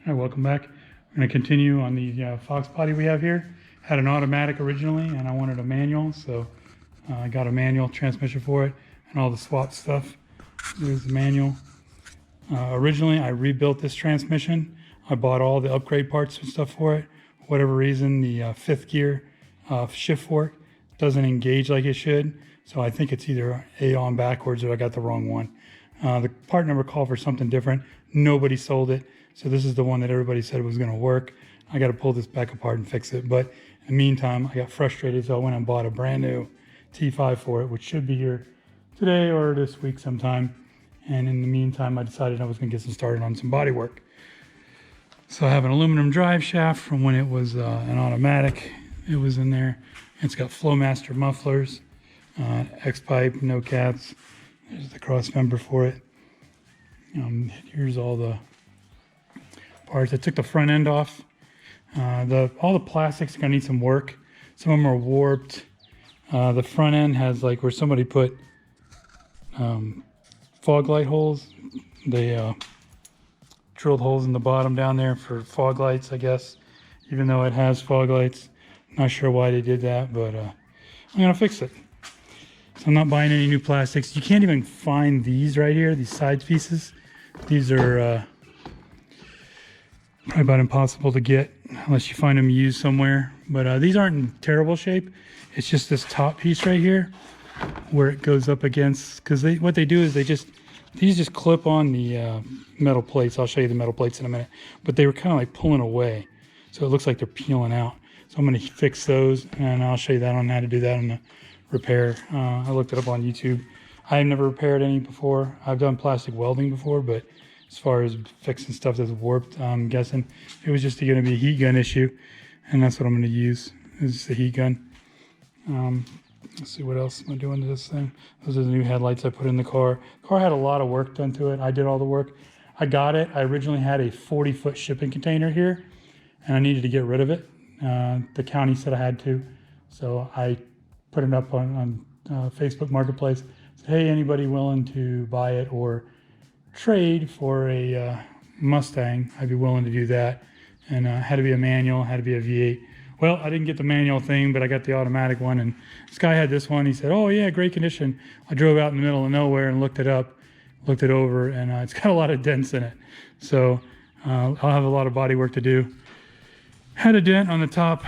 Hi, welcome back. I'm going to continue on the Fox body we have here. Had an automatic originally, and I wanted a manual, so I got a manual transmission for it and all the swap stuff. There's the manual. Originally, I rebuilt this transmission. I bought all the upgrade parts and stuff for it. For whatever reason, the fifth gear shift fork doesn't engage like it should, so I think it's either A on backwards or I got the wrong one. The part number called for something different. Nobody sold it. So this is the one that everybody said was going to work. I got to pull this back apart and fix it. But in the meantime, I got frustrated, so I went and bought a brand new T5 for it, which should be here today or this week sometime. And in the meantime, I decided I was going to get some started on some body work. So I have an aluminum drive shaft from when it was an automatic. It was in there. It's got Flowmaster mufflers, X-pipe, no cats. There's the cross member for it. Here's all the parts. I took the front end off. All the plastics are gonna need some work. Some of them are warped. The front end has like where somebody put fog light holes. They drilled holes in the bottom down there for fog lights, I guess, even though it has fog lights. Not sure why they did that, but I'm gonna fix it. So I'm not buying any new plastics. You can't even find these right here, these side pieces. These are probably about impossible to get unless you find them used somewhere. But these aren't in terrible shape. It's just this top piece right here where it goes up against, because what they do is these just clip on the metal plates. I'll show you the metal plates in a minute. But they were kind of like pulling away. So it looks like they're peeling out. So I'm going to fix those, and I'll show you that on how to do that on the repair. I looked it up on YouTube. I have never repaired any before. I've done plastic welding before, but as far as fixing stuff that's warped, I'm guessing it was just going to be a heat gun issue, and that's what I'm going to use, is just a heat gun. Let's see, what else am I doing to this thing? Those are the new headlights I put in the car. The car had a lot of work done to it. I did all the work. I got it. I originally had a 40-foot shipping container here, and I needed to get rid of it. The county said I had to, so I put it up on Facebook Marketplace. Said, hey, anybody willing to buy it or trade for a Mustang? I'd be willing to do that. And had to be a manual, had to be a V8. Well, I didn't get the manual thing, but I got the automatic one. And this guy had this one. He said, oh yeah, great condition. I drove out in the middle of nowhere and looked it up, looked it over, and it's got a lot of dents in it. So I'll have a lot of body work to do. Had a dent on the top,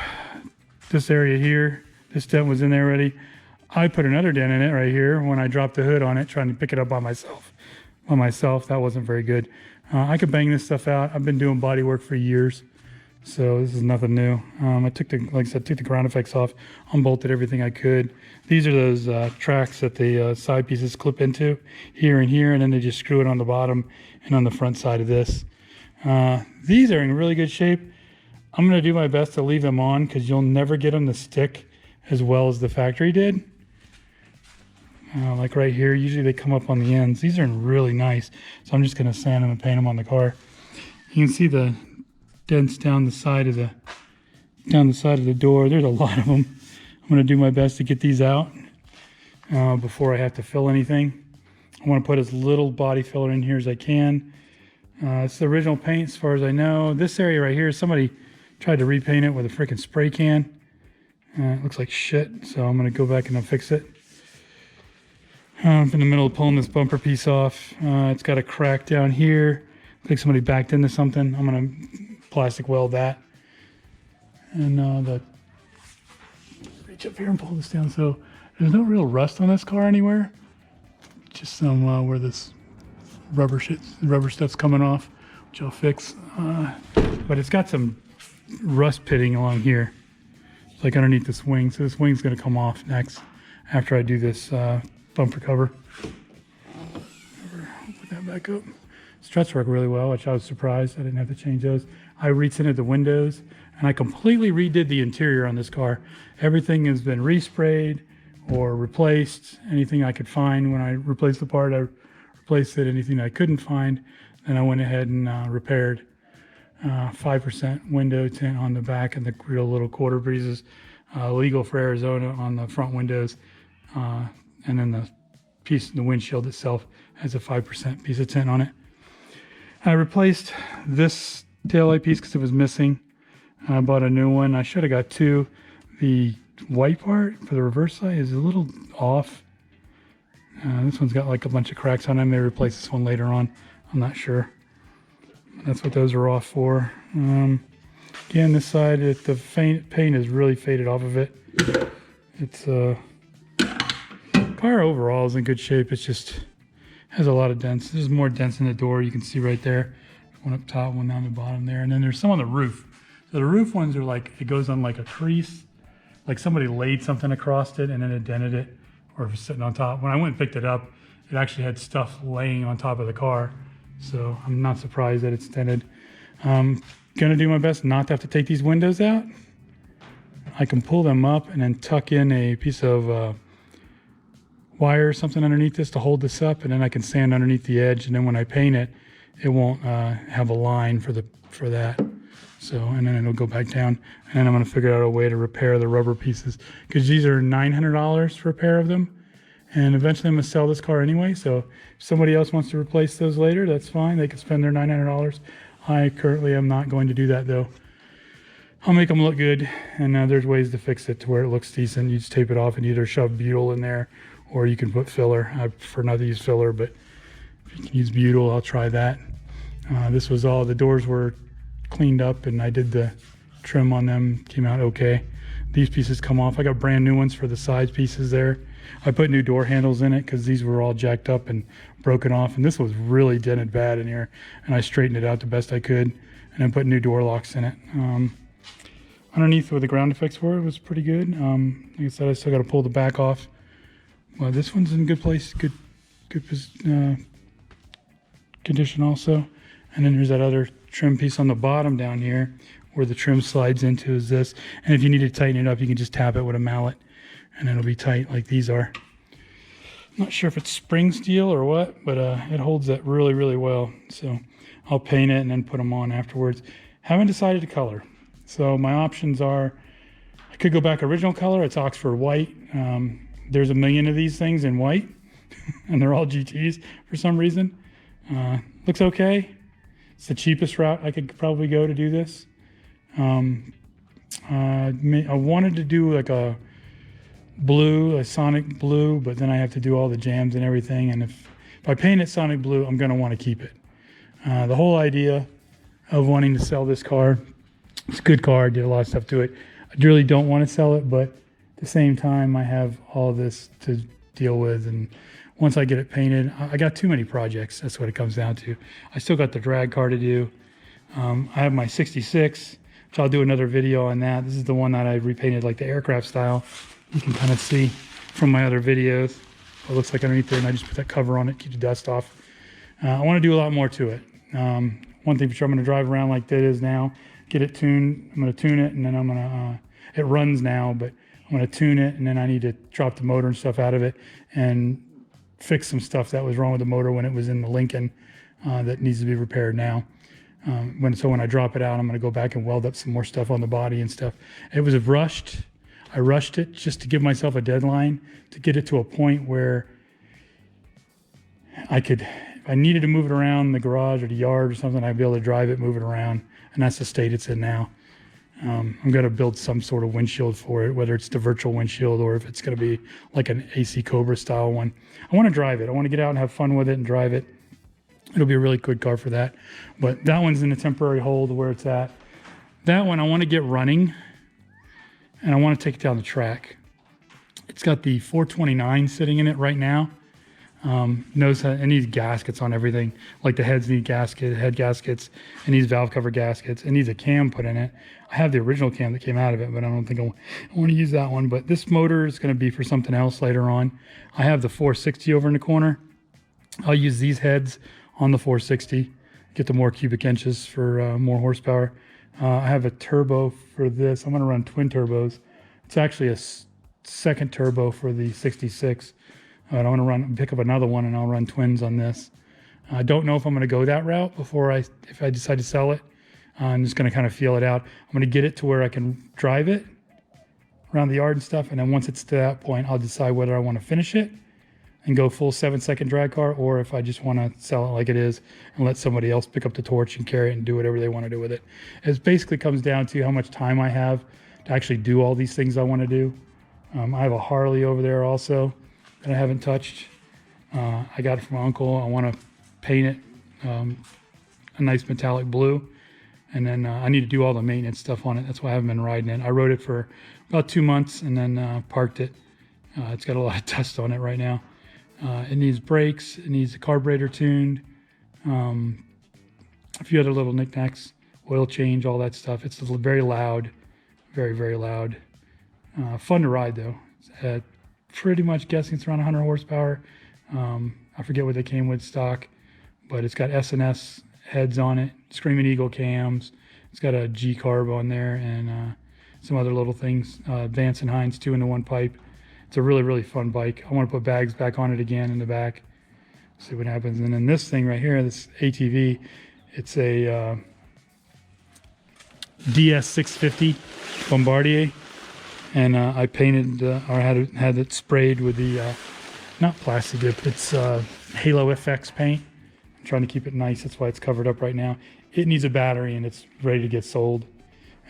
this area here. This dent was in there already. I put another dent in it right here when I dropped the hood on it, trying to pick it up by myself. That wasn't very good. I could bang this stuff out. I've been doing body work for years, so this is nothing new. I took the ground effects off, unbolted everything I could. These are those tracks that the side pieces clip into here, and then they just screw it on the bottom and on the front side of this. These are in really good shape. I'm going to do my best to leave them on because you'll never get them to stick as well as the factory did. Like right here, usually they come up on the ends. These are really nice, so I'm just going to sand them and paint them on the car. You can see the dents down the side of the door. There's a lot of them. I'm going to do my best to get these out before I have to fill anything. I want to put as little body filler in here as I can. It's the original paint as far as I know. This area right here, somebody tried to repaint it with a freaking spray can. It looks like shit, so I'm going to go back and I'll fix it. I'm in the middle of pulling this bumper piece off. It's got a crack down here. Looks like somebody backed into something. I'm going to plastic weld that. And reach up here and pull this down. So there's no real rust on this car anywhere. Just some where this rubber stuff's coming off, which I'll fix. But it's got some rust pitting along here. It's like underneath this wing. So this wing's going to come off next after I do this bumper cover. I'll put that back up. Struts work really well, which I was surprised. I didn't have to change those. I retinted the windows, and I completely redid the interior on this car. Everything has been resprayed or replaced. Anything I could find when I replaced the part, I replaced it. Anything I couldn't find, then I went ahead and repaired. 5% window tint on the back and the real little quarter breezes, legal for Arizona on the front windows, and then the windshield itself has a 5% piece of tint on it. I replaced this taillight piece because it was missing. I bought a new one. I should have got two. The white part for the reverse side is a little off. This one's got like a bunch of cracks on it. I may replace this one later on. I'm not sure. That's what those are off for. Again, this side, the paint is really faded off of it. It's car overall is in good shape. It's just has a lot of dents. There's more dents in the door. You can see right there. One up top, one down the bottom there. And then there's some on the roof. So the roof ones are like, it goes on like a crease. Like somebody laid something across it and then it dented it, or if it's sitting on top. When I went and picked it up, it actually had stuff laying on top of the car. So I'm not surprised that it's dented. Gonna do my best not to have to take these windows out. I can pull them up and then tuck in a piece of wire or something underneath this to hold this up, and then I can sand underneath the edge, and then when I paint it, it won't have a line for that. So, and then it'll go back down, and then I'm gonna figure out a way to repair the rubber pieces, because these are $900 for a pair of them, and eventually I'm gonna sell this car anyway. So if somebody else wants to replace those later, that's fine. They can spend their $900. I currently am not going to do that though. I'll make them look good, and there's ways to fix it to where it looks decent. You just tape it off and either shove butyl in there, or you can put filler. I prefer not to use filler, but if you can use butyl, I'll try that. This was all, the doors were cleaned up and I did the trim on them, came out okay. These pieces come off. I got brand new ones for the side pieces there. I put new door handles in it because these were all jacked up and broken off, and this was really dented bad in here, and I straightened it out the best I could, and then put new door locks in it. Underneath where the ground effects were, it was pretty good. Like I said, I still got to pull the back off. Well, this one's in good place, good condition also. And then there's that other trim piece on the bottom down here where the trim slides into is this. And if you need to tighten it up, you can just tap it with a mallet and it'll be tight like these are. I'm not sure if it's spring steel or what, but it holds that really, really well. So I'll paint it and then put them on afterwards. Haven't decided the color. So my options are, I could go back original color. It's Oxford white. There's a million of these things in white and they're all GTs for some reason. Looks okay. It's the cheapest route I could probably go to do this. I wanted to do like a blue, a Sonic blue, but then I have to do all the jams and everything. And if I paint it Sonic blue, I'm gonna want to keep it. The whole idea of wanting to sell this car, it's a good car, did a lot of stuff to it. I really don't want to sell it, but at the same time, I have all this to deal with. And once I get it painted, I got too many projects. That's what it comes down to. I still got the drag car to do. I have my 66, which I'll do another video on that. This is the one that I repainted like the aircraft style. You can kind of see from my other videos what it looks like underneath there, and I just put that cover on it, keep the dust off. I want to do a lot more to it. One thing for sure, I'm going to drive around like that is now, get it tuned. I'm going to tune it, and then I'm going to, it runs now, but I'm going to tune it, and then I need to drop the motor and stuff out of it and fix some stuff that was wrong with the motor when it was in the Lincoln that needs to be repaired now. So when I drop it out, I'm going to go back and weld up some more stuff on the body and stuff. It was rushed. I rushed it just to give myself a deadline to get it to a point where I could, if I needed to move it around the garage or the yard or something, I'd be able to drive it, move it around. And that's the state it's in now. I'm going to build some sort of windshield for it, whether it's the virtual windshield or if it's going to be like an AC Cobra style one. I want to drive it. I want to get out and have fun with it and drive it. It'll be a really good car for that. But that one's in a temporary hold where it's at. That one I want to get running, and I want to take it down the track. It's got the 429 sitting in it right now. Notice that it needs gaskets on everything. Like the heads need head gaskets, and needs valve cover gaskets, and needs a cam put in it. I have the original cam that came out of it, but I don't think I want to use that one. But this motor is going to be for something else later on. I have the 460 over in the corner. I'll use these heads on the 460, get the more cubic inches for more horsepower. I have a turbo for this. I'm going to run twin turbos. It's actually a second turbo for the 66. I want to pick up another one, and I'll run twins on this. I don't know if I'm going to go that route if I decide to sell it. I'm just going to kind of feel it out. I'm going to get it to where I can drive it around the yard and stuff, and then once it's to that point, I'll decide whether I want to finish it and go full 7-second drag car, or if I just want to sell it like it is and let somebody else pick up the torch and carry it and do whatever they want to do with it. It basically comes down to how much time I have to actually do all these things I want to do. I have a Harley over there also that I haven't touched. I got it from my uncle. I want to paint it a nice metallic blue. And then I need to do all the maintenance stuff on it. That's why I haven't been riding it. I rode it for about 2 months and then parked it. It's got a lot of dust on it right now. It needs brakes. It needs the carburetor tuned. A few other little knickknacks, oil change, all that stuff. It's very loud, very, very loud. Fun to ride though. Pretty much guessing it's around 100 horsepower. I forget what they came with stock, but it's got S&S heads on it, Screaming Eagle cams. It's got a G-carb on there and some other little things. Vance and Hines 2-in-1 pipe. It's a really, really fun bike. I want to put bags back on it again in the back. See what happens. And then this thing right here, this ATV, it's a DS650 Bombardier. And I painted, or had it sprayed with the, not plastic dip, it's Halo FX paint. I'm trying to keep it nice. That's why it's covered up right now. It needs a battery and it's ready to get sold.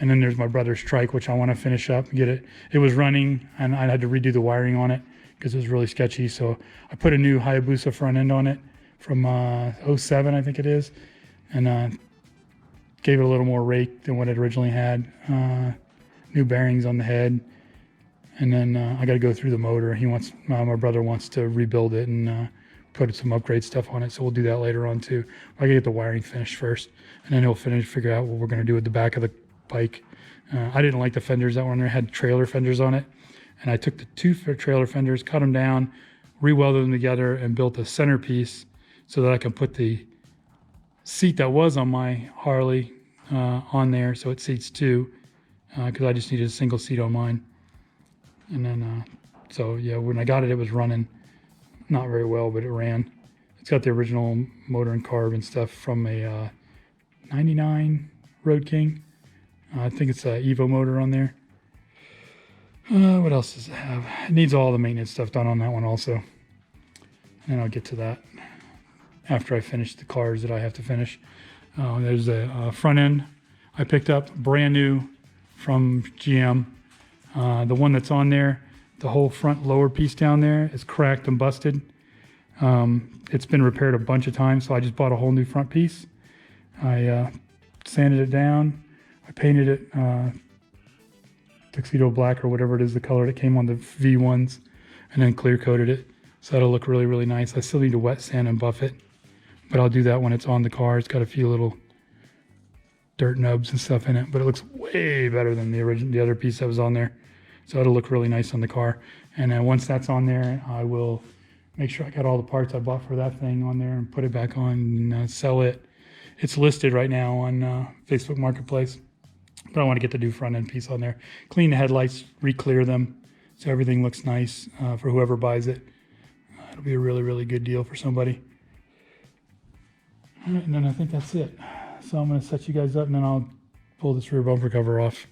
And then there's my brother's trike, which I want to finish up and get it. It was running and I had to redo the wiring on it because it was really sketchy. So I put a new Hayabusa front end on it from 07, I think it is. And gave it a little more rake than what it originally had. New bearings on the head. And then I got to go through the motor. My brother wants to rebuild it and put some upgrade stuff on it. So we'll do that later on too. I gotta get the wiring finished first. And then he'll figure out what we're going to do with the back of the bike. I didn't like the fenders that were on there. It had trailer fenders on it, and I took the 2 trailer fenders, cut them down, re-welded them together, and built a centerpiece so that I can put the seat that was on my Harley on there, so it seats 2, because I just needed a single seat on mine. And then, so yeah, when I got it, it was running not very well, but it ran. It's got the original motor and carb and stuff from a 99 Road King. I think it's an Evo motor on there. What else does it have? It needs all the maintenance stuff done on that one also. And I'll get to that after I finish the cars that I have to finish. There's a front end I picked up, brand new from GM. The one that's on there, the whole front lower piece down there is cracked and busted. It's been repaired a bunch of times, so I just bought a whole new front piece. I sanded it down. I painted it tuxedo black or whatever it is, the color that came on the V1s, and then clear coated it. So that'll look really, really nice. I still need to wet sand and buff it, but I'll do that when it's on the car. It's got a few little dirt nubs and stuff in it, but it looks way better than the other piece that was on there. So it'll look really nice on the car. And then once that's on there, I will make sure I got all the parts I bought for that thing on there and put it back on and sell it. It's listed right now on Facebook Marketplace. But I want to get the new front end piece on there. Clean the headlights, re-clear them, so everything looks nice for whoever buys it. It'll be a really, really good deal for somebody. All right, and then I think that's it. So I'm going to set you guys up, and then I'll pull this rear bumper cover off.